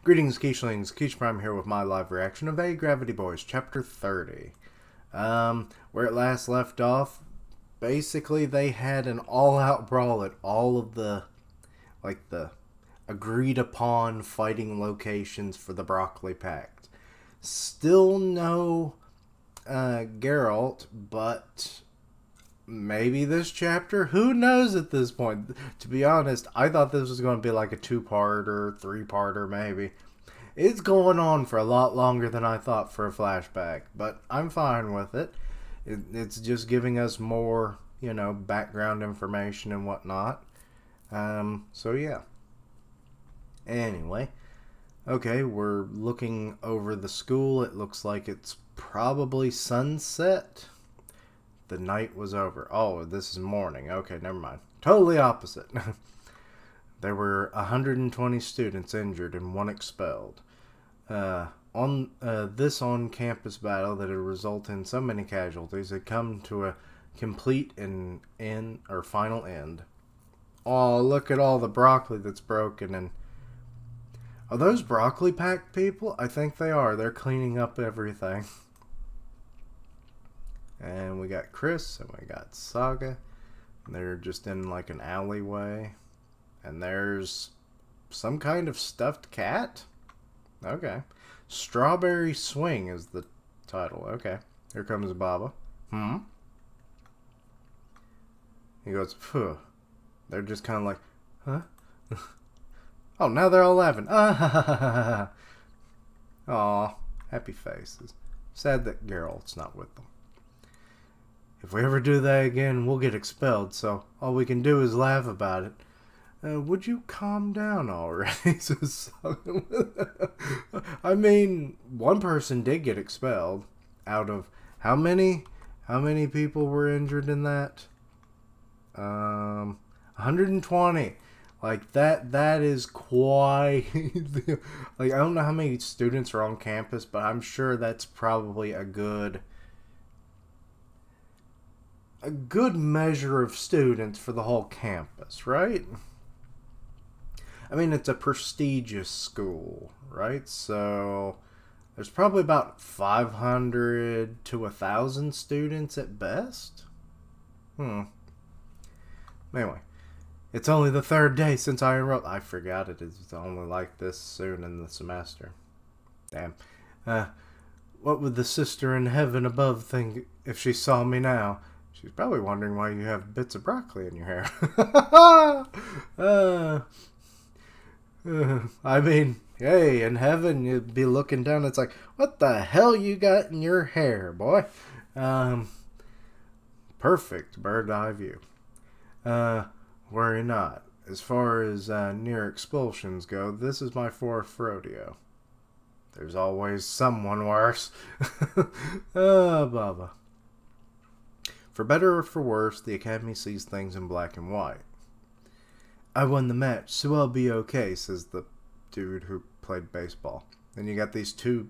Greetings, Keishlings. Keish Prime here with my live reaction of Agravity Boys, Chapter 30. Where it last left off, basically they had an all-out brawl at all of the agreed-upon fighting locations for the Broccoli Pact. Still no Geralt, but maybe this chapter? Who knows at this point? To be honest, I thought this was going to be like a two-parter, three-parter maybe. It's going on for a lot longer than I thought for a flashback, but I'm fine with it. It's just giving us more, background information and whatnot. So yeah. Anyway, okay, we're looking over the school. It looks like it's probably sunset. The night was over. Oh, this is morning. Okay, never mind. Totally opposite. There were 120 students injured and one expelled. This on-campus battle that had resulted in so many casualties had come to a complete and final end. Oh, look at all the broccoli that's broken. And are those Broccoli Pact people? I think they are. They're cleaning up everything. And we got Chris and we got Saga. They're just in like an alleyway. And there's some kind of stuffed cat? Okay. Strawberry Swing is the title. Okay. Here comes Baba. He goes, phew. They're just kind of like, huh? Oh, now they're all laughing. Ah, aw, happy faces. Sad that Geralt's not with them. If we ever do that again, we'll get expelled, so all we can do is laugh about it. Would you calm down already? I mean, one person did get expelled. Out of how many? How many people were injured in that? 120. Like that is quite. Like, I don't know how many students are on campus, but I'm sure that's probably a good measure of students for the whole campus, right? I mean, it's a prestigious school, right? So there's probably about 500 to 1,000 students at best. Anyway, it's only the third day since I enrolled. I forgot it is only like this soon in the semester. Damn. What would the sister in heaven above think if she saw me now? She's probably wondering why you have bits of broccoli in your hair. I mean, hey, in heaven you'd be looking down. It's like, what the hell you got in your hair, boy? Perfect bird eye view. Worry not. As far as near expulsions go, this is my fourth rodeo. There's always someone worse. Baba. For better or for worse, the Academy sees things in black and white. I won the match, so I'll be okay, says the dude who played baseball. Then you got these two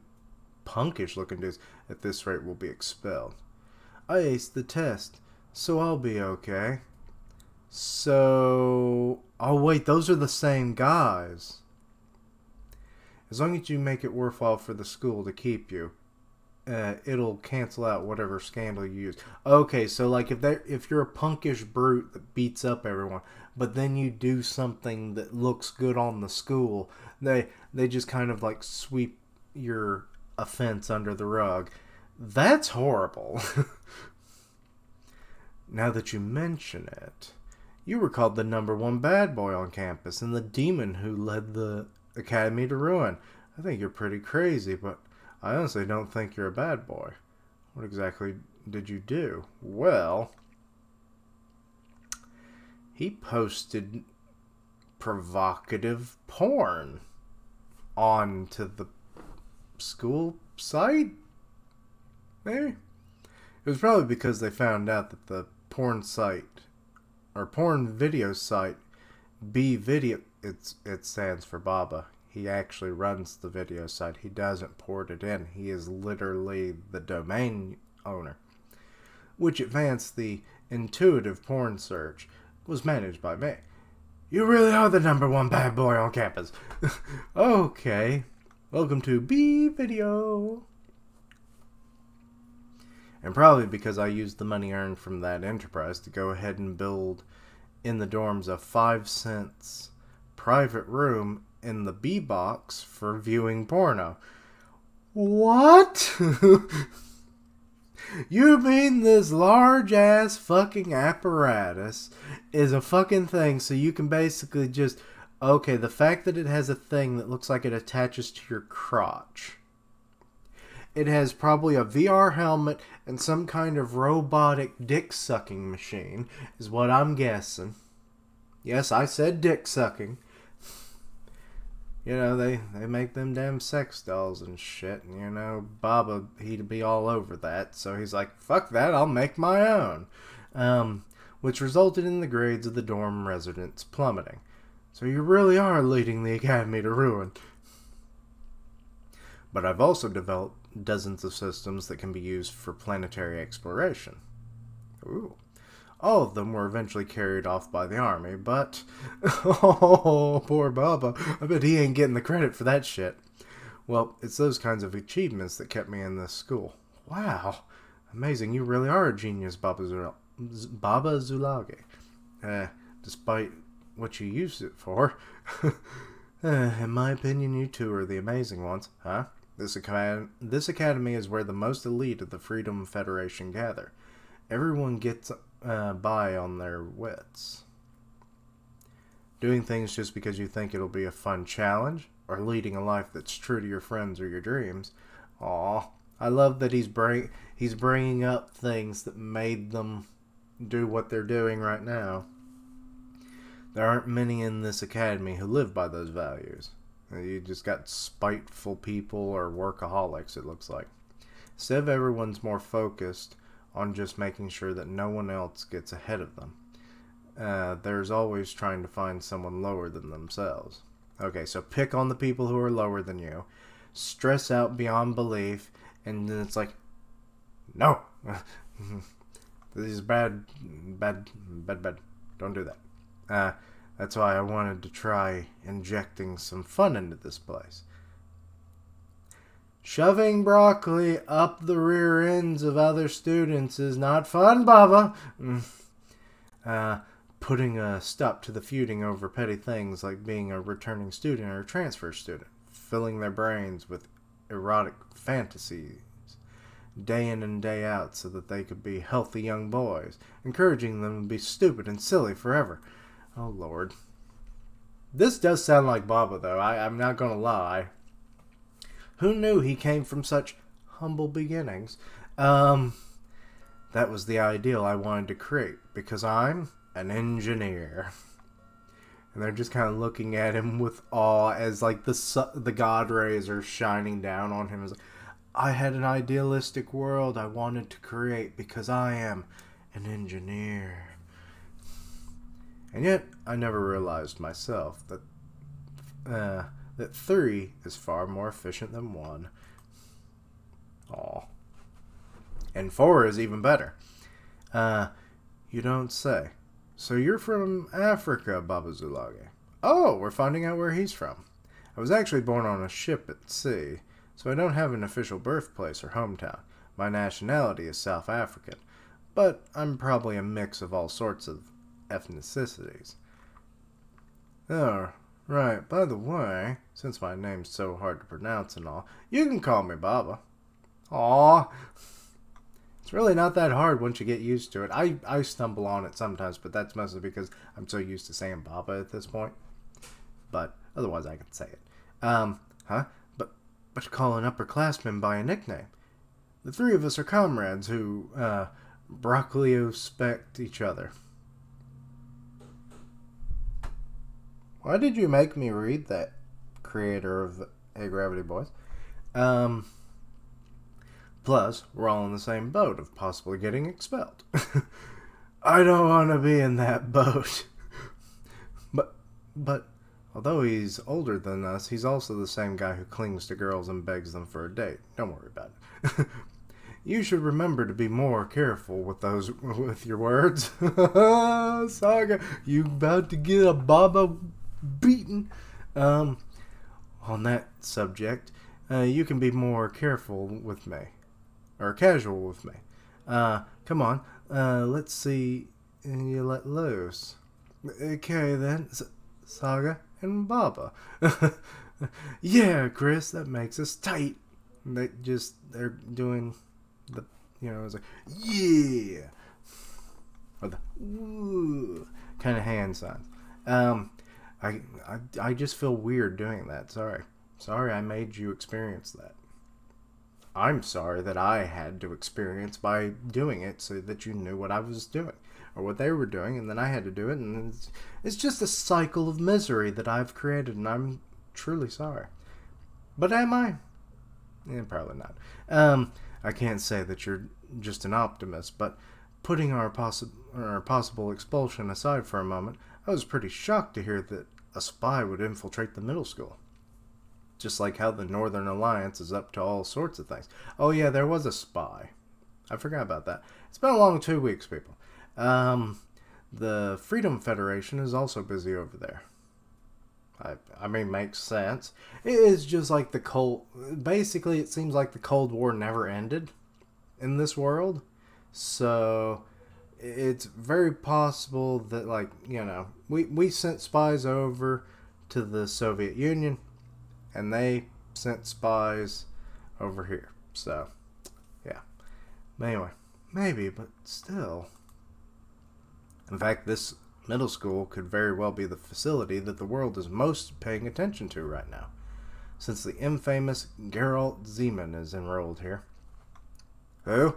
punkish looking dudes. At this rate, will be expelled. I aced the test, so I'll be okay. So, oh wait, those are the same guys. As long as you make it worthwhile for the school to keep you, it'll cancel out whatever scandal you use. Okay, so like if you're a punkish brute that beats up everyone, but then you do something that looks good on the school, they just kind of like sweep your offense under the rug. That's horrible. Now that you mention it, you were called the #1 bad boy on campus and the demon who led the academy to ruin. I think you're pretty crazy, but I honestly don't think you're a bad boy. What exactly did you do? Well, he posted provocative porn onto the school site? Maybe? It was probably because they found out that the porn site, or porn video site, B-Video, it stands for Baba. He actually runs the video site. He doesn't port it in. He is literally the domain owner. Which advanced the intuitive porn search was managed by me. You really are the #1 bad boy on campus. Okay. Welcome to B Video. And probably because I used the money earned from that enterprise to go ahead and build in the dorms a 5 cents private room in the B box for viewing porno. What? You mean this large ass fucking apparatus is a fucking thing so you can basically just... Okay, the fact that it has a thing that looks like it attaches to your crotch. It has probably a VR helmet and some kind of robotic dick-sucking machine, is what I'm guessing. Yes, I said dick-sucking. You know, they make them damn sex dolls and shit, and you know, Baba, he'd be all over that, so he's like, fuck that, I'll make my own. Which resulted in the grades of the dorm residents plummeting. So you really are leading the academy to ruin. But I've also developed dozens of systems that can be used for planetary exploration. Ooh. All of them were eventually carried off by the army, but... Oh, poor Baba. I bet he ain't getting the credit for that shit. Well, it's those kinds of achievements that kept me in this school. Wow. Amazing. You really are a genius, Baba Zulagi. Despite what you used it for. In my opinion, you two are the amazing ones, huh? This academy is where the most elite of the Freedom Federation gather. Everyone gets by on their wits. Doing things just because you think it'll be a fun challenge, or leading a life that's true to your friends or your dreams. Aw, I love that he's bringing up things that made them do what they're doing right now. There aren't many in this academy who live by those values. You just got spiteful people or workaholics, it looks like. Instead, everyone's more focused on just making sure that no one else gets ahead of them. There's always trying to find someone lower than themselves. Okay, so pick on the people who are lower than you, stress out beyond belief, and then it's like, no, this is bad, don't do that. That's why I wanted to try injecting some fun into this place. Shoving broccoli up the rear ends of other students is not fun, Baba. Putting a stop to the feuding over petty things like being a returning student or a transfer student. Filling their brains with erotic fantasies day in and day out so that they could be healthy young boys. Encouraging them to be stupid and silly forever. Oh, Lord. This does sound like Baba, though. I'm not going to lie. Who knew he came from such humble beginnings? That was the ideal I wanted to create, because I'm an engineer. And they're just kind of looking at him with awe as like the God rays are shining down on him. It's like, I had an idealistic world I wanted to create because I am an engineer. And yet, I never realized myself that 3 is far more efficient than 1. Aw. And 4 is even better. You don't say. So you're from Africa, Baba Zulagi. Oh, we're finding out where he's from. I was actually born on a ship at sea, so I don't have an official birthplace or hometown. My nationality is South African, but I'm probably a mix of all sorts of ethnicities. Oh, right. By the way, since my name's so hard to pronounce and all, you can call me Baba. Aw. It's really not that hard once you get used to it. I stumble on it sometimes, but that's mostly because I'm so used to saying Baba at this point. But otherwise I can say it. But call an upperclassman by a nickname. The 3 of us are comrades who, broccoli-spect each other. Why did you make me read that, creator of Agravity Boys? Plus, we're all in the same boat of possibly getting expelled. I don't want to be in that boat. But, although he's older than us, he's also the same guy who clings to girls and begs them for a date. Don't worry about it. You should remember to be more careful with your words. Saga, you about to get a baba beaten. On that subject, you can be more careful with me. Or casual with me. Come on. Let's see. You let loose. Okay, then. Saga and Baba. Yeah, Chris, that makes us tight. They're doing the, it's like, yeah. Or the, woo, kind of hand signs. I just feel weird doing that. Sorry I made you experience that. I'm sorry that I had to experience by doing it so that you knew what I was doing or what they were doing, and then I had to do it, and it's just a cycle of misery that I've created, and I'm truly sorry. But am I? Yeah, probably not. I can't say that you're just an optimist, but putting our possible expulsion aside for a moment, I was pretty shocked to hear that a spy would infiltrate the middle school. Just like how the Northern Alliance is up to all sorts of things. Oh yeah, there was a spy. I forgot about that. It's been a long 2 weeks, people. The Freedom Federation is also busy over there. I mean, makes sense. It is just like the Cold... Basically, it seems like the Cold War never ended in this world. So, it's very possible that, like, we sent spies over to the Soviet Union, and they sent spies over here. So, yeah. Anyway, maybe, but still. In fact, this middle school could very well be the facility that the world is most paying attention to right now, since the infamous Geralt Zeman is enrolled here. Who?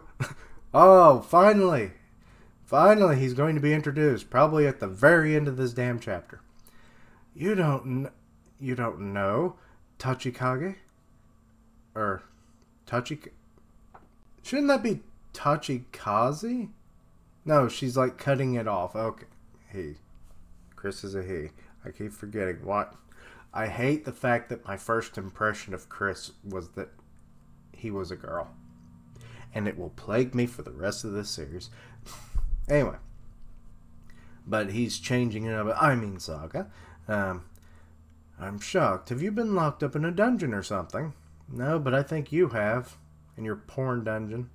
Oh, finally! Finally, he's going to be introduced, probably at the very end of this damn chapter. You don't know Tachikage? Or Tachik... Shouldn't that be Tachikaze? No, she's like cutting it off. Okay. He. Chris is a he. I keep forgetting. What? I hate the fact that my first impression of Chris was that he was a girl. And it will plague me for the rest of this series. Anyway. But he's changing it up. I mean, Saga. I'm shocked. Have you been locked up in a dungeon or something? No, but I think you have. In your porn dungeon.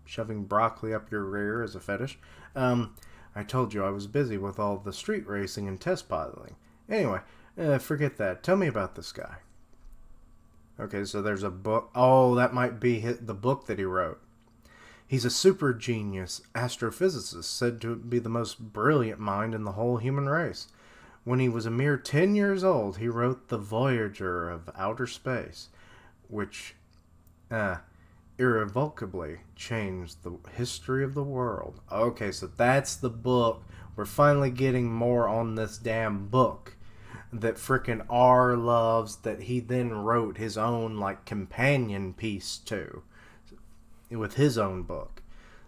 Shoving broccoli up your rear as a fetish. I told you I was busy with all the street racing and test piloting. Anyway, forget that. Tell me about this guy. Okay, so there's a book. Oh, that might be the book that he wrote. He's a super genius astrophysicist, said to be the most brilliant mind in the whole human race. When he was a mere 10 years old, he wrote The Voyager of Outer Space, which irrevocably changed the history of the world. Okay, so that's the book. We're finally getting more on this damn book that frickin' R loves, that he then wrote his own, like, companion piece to, with his own book.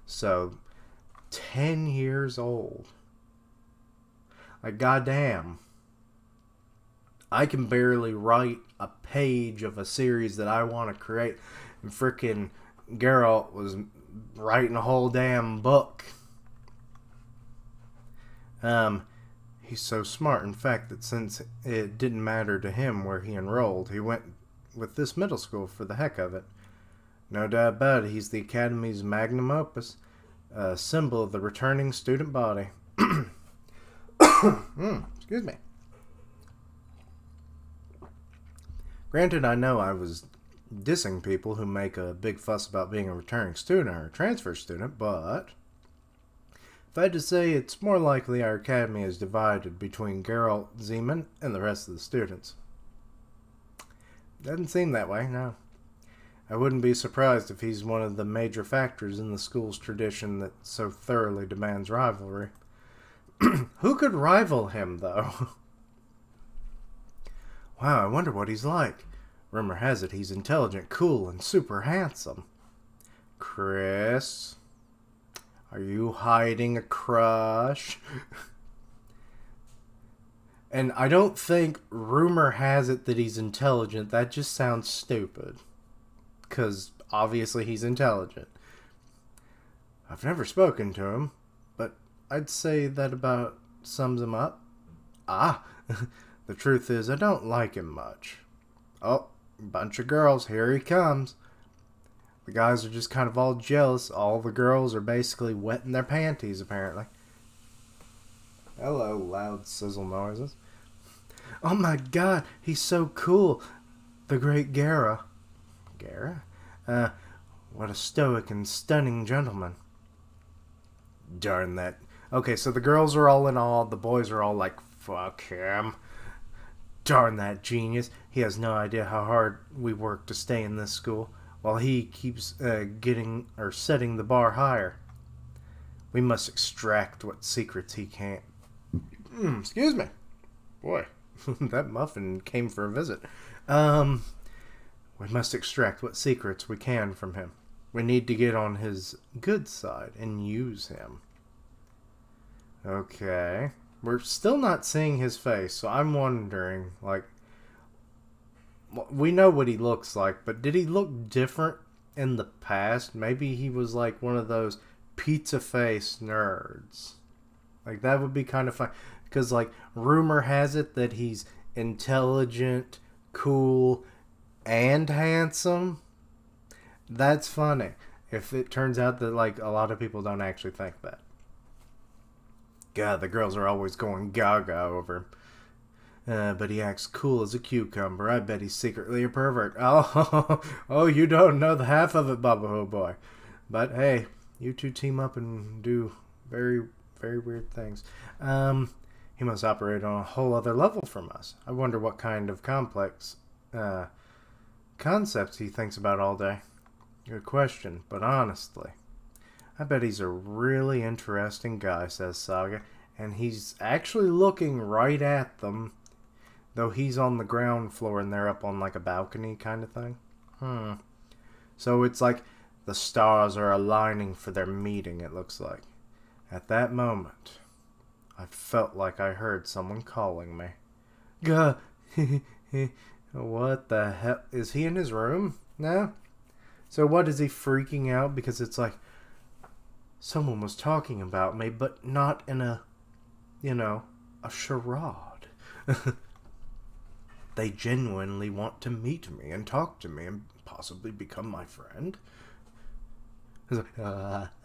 So, 10 years old. Like, goddamn. I can barely write a page of a series that I want to create, and frickin' Geralt was writing a whole damn book. He's so smart, in fact, that since it didn't matter to him where he enrolled, he went with this middle school for the heck of it. No doubt about it, he's the Academy's magnum opus, a symbol of the returning student body. Excuse me. Granted, I know I was dissing people who make a big fuss about being a returning student or a transfer student, but if I had to say, it's more likely our academy is divided between Geralt Zeman and the rest of the students. Doesn't seem that way, no. I wouldn't be surprised if he's one of the major factors in the school's tradition that so thoroughly demands rivalry. Who could rival him, though? Wow, I wonder what he's like. Rumor has it he's intelligent, cool, and super handsome. Chris, are you hiding a crush? And I don't think rumor has it that he's intelligent. That just sounds stupid. Because obviously he's intelligent. I've never spoken to him, but I'd say that about sums him up. Ah, the truth is I don't like him much. Oh, bunch of girls, here he comes. The guys are just kind of all jealous. All the girls are basically wetting their panties, apparently. Hello, loud sizzle noises. Oh my god, he's so cool. The great Gara. Gara? What a stoic and stunning gentleman. Darn that. Okay, so the girls are all in awe. The boys are all like, fuck him. Darn that genius. He has no idea how hard we work to stay in this school, while he keeps setting the bar higher. We must extract what secrets he can't. Excuse me. Boy, that muffin came for a visit. We must extract what secrets we can from him. We need to get on his good side and use him. Okay. We're still not seeing his face, so I'm wondering, like, we know what he looks like, but did he look different in the past? Maybe he was like one of those pizza face nerds. Like, that would be kind of fun. Because, like, rumor has it that he's intelligent, cool, and handsome. That's funny. If it turns out that, like, a lot of people don't actually think that. God, the girls are always going gaga over him. But he acts cool as a cucumber. I bet he's secretly a pervert. Oh, you don't know the half of it, Bubba Ho Boy. But, hey, you two team up and do very, very weird things. He must operate on a whole other level from us. I wonder what kind of complex concepts he thinks about all day. Good question, but honestly, I bet he's a really interesting guy, says Saga, and he's actually looking right at them, though he's on the ground floor and they're up on like a balcony kind of thing. So it's like the stars are aligning for their meeting, it looks like. At that moment, I felt like I heard someone calling me. Gah! What the hell? Is he in his room now? So what, is he freaking out because it's like someone was talking about me, but not in a, a charade. They genuinely want to meet me and talk to me and possibly become my friend. He's like,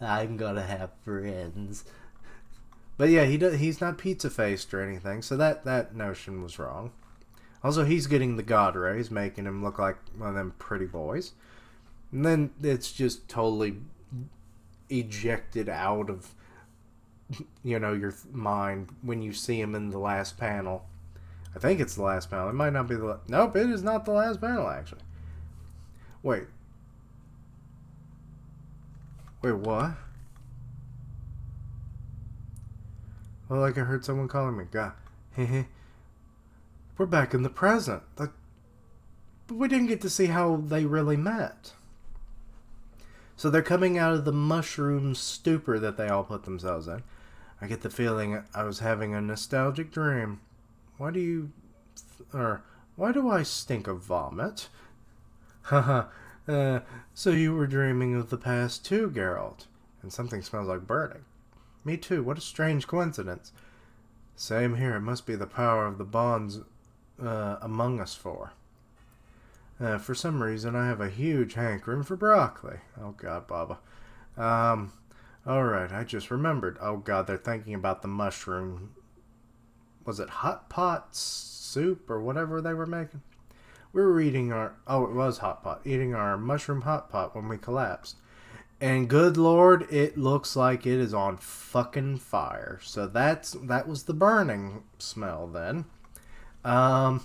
I'm gonna have friends. But yeah, he's not pizza-faced or anything, so that notion was wrong. Also, he's getting the god rays, making him look like one of them pretty boys. And then it's just totally ejected out of, your mind when you see him in the last panel. I think it's the last panel. It might not be the Nope, it is not the last panel, actually. Wait, what? Well, like I heard someone calling me. God. We're back in the present. But we didn't get to see how they really met. So they're coming out of the mushroom stupor that they all put themselves in. I get the feeling I was having a nostalgic dream. Why do I stink of vomit? Haha. So you were dreaming of the past too, Geralt. And something smells like burning. Me too. What a strange coincidence. Same here. It must be the power of the bonds among us four. For some reason, I have a huge hankering for broccoli. Oh, God, Baba. Alright, I just remembered. Oh, God, they're thinking about the mushroom. Was it hot pot soup or whatever they were making? We were eating our... Oh, it was hot pot. Eating our mushroom hot pot when we collapsed. And good Lord, it looks like it is on fucking fire. So that was the burning smell then. How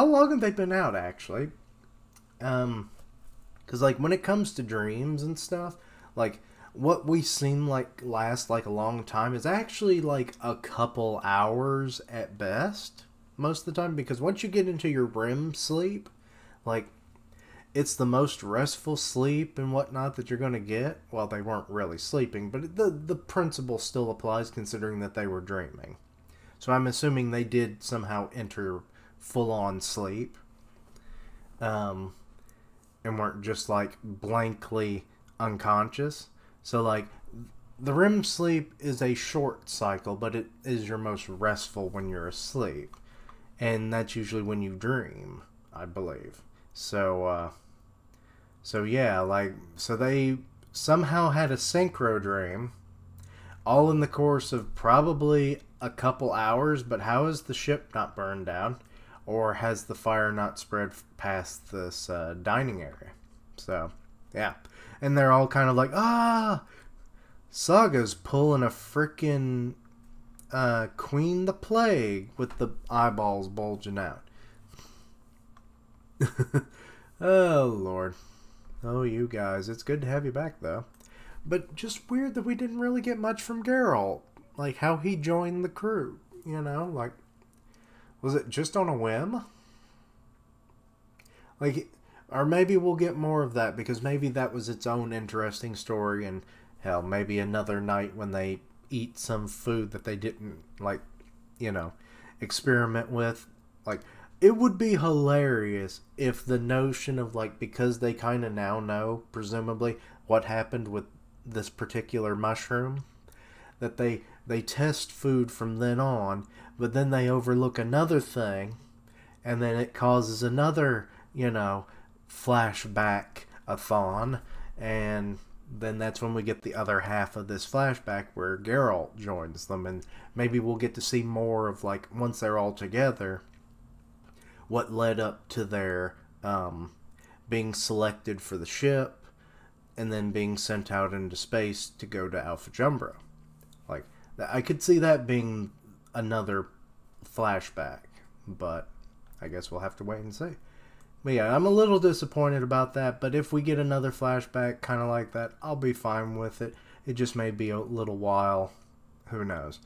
long have they been out, actually? Because, like, when it comes to dreams and stuff, like, what we seem like lasts, like, a long time is actually, like, a couple hours at best, most of the time. Because once you get into your REM sleep, like, it's the most restful sleep and whatnot that you're going to get. Well, they weren't really sleeping, but the principle still applies considering that they were dreaming. So I'm assuming they did somehow enter full-on sleep. And weren't just, like, blankly unconscious. So, like, the REM sleep is a short cycle, but it is your most restful when you're asleep. And that's usually when you dream, I believe. So yeah, like, so they somehow had a synchro dream, all in the course of probably a couple hours, but how is the ship not burned down? Or has the fire not spread past this dining area? So, yeah. And they're all kind of like, Saga's pulling a frickin' Queen the Plague with the eyeballs bulging out. Oh, Lord. Oh, you guys. It's good to have you back, though. But just weird that we didn't really get much from Geralt. Like, how he joined the crew. You know, like, was it just on a whim? Like, or maybe we'll get more of that, because maybe that was its own interesting story, and hell, maybe another night when they eat some food that they didn't, like, you know, experiment with. Like, it would be hilarious if the notion of, like, because they kind of now know, presumably, what happened with this particular mushroom, that they test food from then on, but then they overlook another thing, and then it causes another, you know, flashback-a-thon, and then that's when we get the other half of this flashback where Geralt joins them, and maybe we'll get to see more of, like, once they're all together, what led up to their being selected for the ship, and then being sent out into space to go to Alpha Jumbro. Like, I could see that being another flashback, but I guess we'll have to wait and see. But yeah, I'm a little disappointed about that, but if we get another flashback kind of like that, I'll be fine with it. It just may be a little while. Who knows?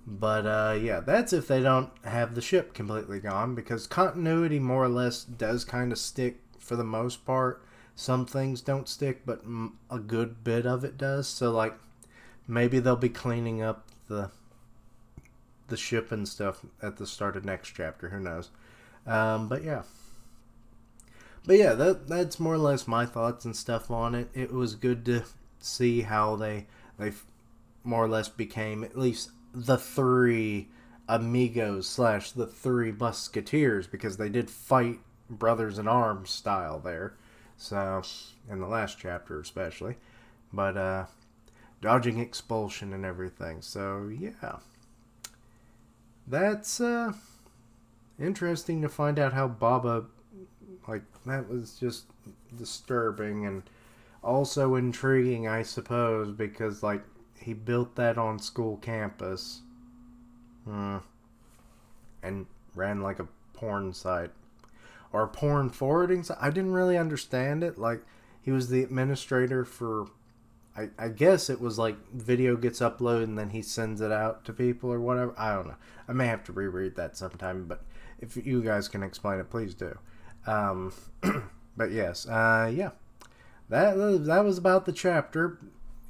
But yeah, that's if they don't have the ship completely gone, because continuity more or less does kind of stick for the most part. Some things don't stick, but a good bit of it does. So, like, maybe they'll be cleaning up the ship and stuff at the start of next chapter. Who knows? But yeah. But yeah, that's more or less my thoughts and stuff on it. It was good to see how they more or less became at least the three amigos / the three musketeers, because they did fight brothers in arms style there. So, in the last chapter especially. But, dodging expulsion and everything. So, yeah. That's, interesting to find out how Baba, like, that was just disturbing and also intriguing, I suppose, because, like, he built that on school campus. And ran like a porn site. Or a porn forwarding site. I didn't really understand it. Like, he was the administrator for, I guess it was like video gets uploaded and then he sends it out to people or whatever. I don't know. I may have to reread that sometime, but if you guys can explain it, please do. But yes, yeah. That was about the chapter.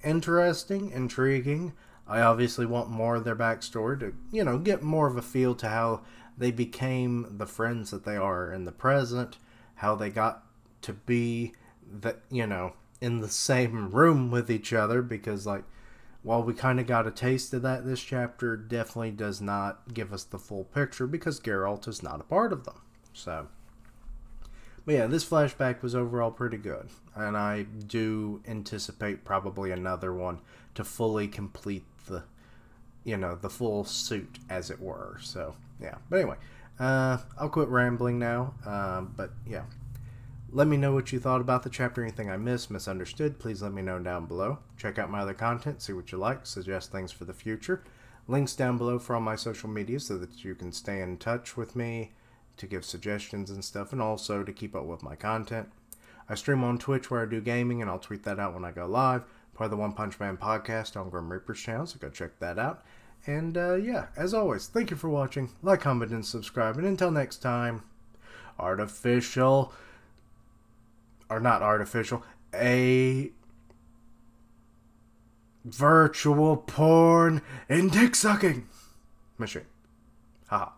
Interesting, intriguing. I obviously want more of their backstory to, you know, get more of a feel to how they became the friends that they are in the present, how they got to be, that, you know, in the same room with each other, because, like, while we kind of got a taste of that, this chapter definitely does not give us the full picture, because Geralt is not a part of them. So, but yeah, this flashback was overall pretty good, and I do anticipate probably another one to fully complete the, you know, the full suit, as it were. So, yeah. But anyway, I'll quit rambling now, but yeah. Let me know what you thought about the chapter, anything I missed, misunderstood. Please let me know down below. Check out my other content, see what you like, suggest things for the future. Links down below for all my social media so that you can stay in touch with me, to give suggestions and stuff, and also to keep up with my content. I stream on Twitch where I do gaming, and I'll tweet that out when I go live. Part of the One Punch Man podcast on Grim Reaper's channel, so go check that out. And yeah, as always, thank you for watching. Like, comment, and subscribe. And until next time, artificial, or not artificial, a virtual porn and dick sucking machine. Haha.